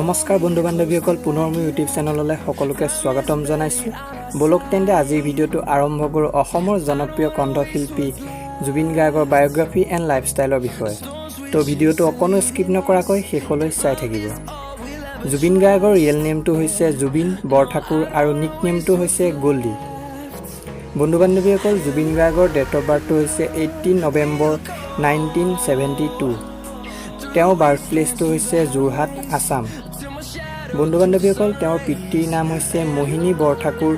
নমস্কাৰ বন্ধু বান্ধৱীসকল, পুনৰ মোৰ ইউটিউব চেনেললৈ সকলোকে স্বাগতম জনাইছোঁ। বলক তেন্তে আজিৰ ভিডিঅ'টো আৰম্ভ কৰোঁ অসমৰ জনপ্ৰিয় কণ্ঠশিল্পী জুবিন গাৰ্গৰ বায়োগ্ৰাফি এণ্ড লাইফষ্টাইলৰ বিষয়ে। তো ভিডিঅ'টো অকণো স্কিপ নকৰাকৈ শেষলৈ চাই থাকিব। জুবিন গাৰ্গৰ ৰিয়েল নেমটো হৈছে জুবিন বৰঠাকুৰ আৰু নিক নেমটো হৈছে গল্ডি। বন্ধু বান্ধৱীসকল, জুবিন গাৰ্গৰ ডেট অফ বাৰ্থটো হৈছে 18 নৱেম্বৰ 1972। তেওঁৰ বাৰ্থ প্লেচটো হৈছে যোৰহাট, আছাম। বন্ধু বান্ধৱীসকল, তেওঁৰ পিতৃৰ নাম হৈছে মোহিনী বৰঠাকুৰ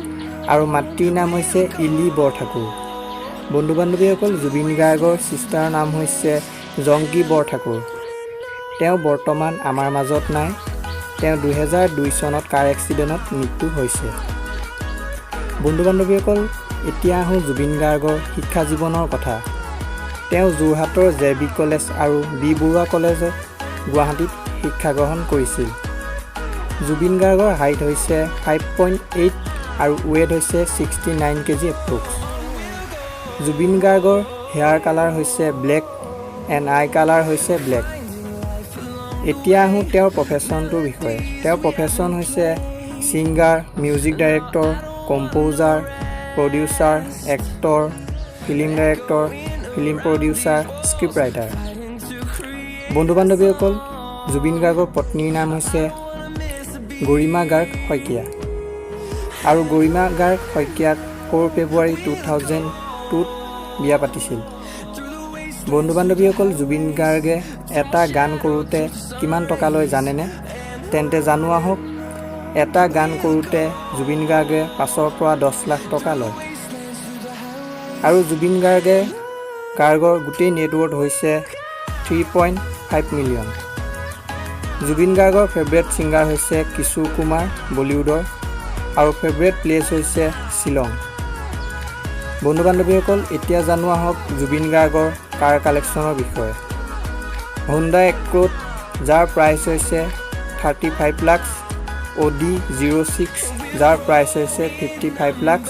আৰু মাতৃৰ নাম হৈছে ইলি বৰঠাকুৰ। বন্ধু বান্ধৱীসকল, জুবিন গাৰ্গৰ চিষ্টাৰৰ নাম হৈছে জংকী বৰঠাকুৰ। তেওঁ বৰ্তমান আমাৰ মাজত নাই। তেওঁ 2002 চনত কাৰ এক্সিডেণ্টত মৃত্যু হৈছে। বন্ধু বান্ধৱীসকল, এতিয়া আহোঁ জুবিন গাৰ্গৰ শিক্ষা জীৱনৰ কথা। তেওঁ যোৰহাটৰ JB কলেজ আৰু বি বৰুৱা কলেজত গুৱাহাটীত শিক্ষা গ্ৰহণ কৰিছিল। জুবিন গাৰ্গৰ হাইট হৈছে 5.8 আৰু ৱেট হৈছে 69 kg এপ্ৰক্স। জুবিন গাৰ্গৰ হেয়াৰ কালাৰ হৈছে ব্লেক এণ্ড আই কালাৰ হৈছে ব্লেক। এতিয়া আহোঁ তেওঁৰ প্ৰফেশ্যনটোৰ বিষয়ে। তেওঁৰ প্ৰফেশ্যন হৈছে singer, music director, composer, producer, actor, film director, film producer, script writer. বন্ধু বান্ধৱীসকল, জুবিন গাৰ্গৰ পত্নীৰ নাম হৈছে গৰিমা গাৰ্গ শইকীয়া আৰু গৰিমা গাৰ্গ শইকীয়াক 4 ফেব্ৰুৱাৰী 2002ত বিয়া পাতিছিল। বন্ধু বান্ধৱীসকল, জুবিন গাৰ্গে এটা গান কৰোঁতে কিমান টকা লয় জানেনে? তেন্তে জানো আহক। এটা গান কৰোঁতে জুবিন গাৰ্গে 5 পৰা 10 লাখ টকা লয়। আৰু জুবিন গাৰ্গৰ গোটেই নেটৱৰ্থ হৈছে 3.5 মিলিয়ন। জুবিন গাৰ্গৰ ফেভৰেট ছিংগাৰ হৈছে কিশোৰ কুমাৰ বলিউডৰ আৰু ফেভৰেট প্লেচ হৈছে শ্বিলং। বন্ধু বান্ধৱীসকল, এতিয়া জানো আহক জুবিন গাৰ্গৰ কাৰ কালেকশ্যনৰ বিষয়ে। হোণ্ডা এক্ৰোড, যাৰ প্ৰাইচ হৈছে 35 লাখ, অডি 06, যাৰ প্ৰাইচ হৈছে 55 লাখ।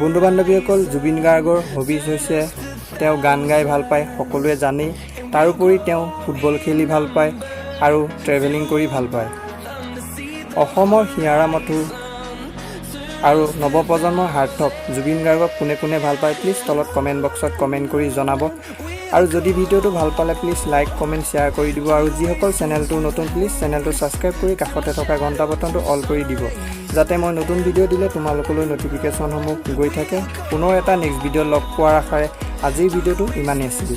বন্ধু বান্ধৱীসকল, জুবিন গাৰ্গৰ হবিজ হৈছে তেওঁ গান গাই ভাল পায়, সকলোৱে জানেই। তাৰোপৰি তেওঁ ফুটবল খেলি ভাল পায় আৰু ট্ৰেভেলিং কৰি ভাল পায়। অসমৰ হিয়াৰা মথুৰ আৰু নৱপ্ৰজন্মৰ সাৰ্থক জুবিন গাৰ্গক কোনে কোনে ভাল পায় প্লিজ তলত কমেণ্ট বক্সত কমেণ্ট কৰি জনাব। আৰু যদি ভিডিঅ'টো ভাল পালে প্লিজ লাইক, কমেণ্ট, শ্বেয়াৰ কৰি দিব। আৰু যিসকল চেনেলটো নতুন প্লিজ চেনেলটো ছাবস্ক্ৰাইব কৰি কাষতে থকা ঘণ্টা বটনটো অল কৰি দিব, যাতে মই নতুন ভিডিঅ' দিলে তোমালোকলৈ ন'টিফিকেশ্যনসমূহ গৈ থাকে। পুনৰ এটা নেক্সট ভিডিঅ' লগ পোৱাৰ আশাৰে আজিৰ ভিডিঅ'টো ইমানেই আছিল।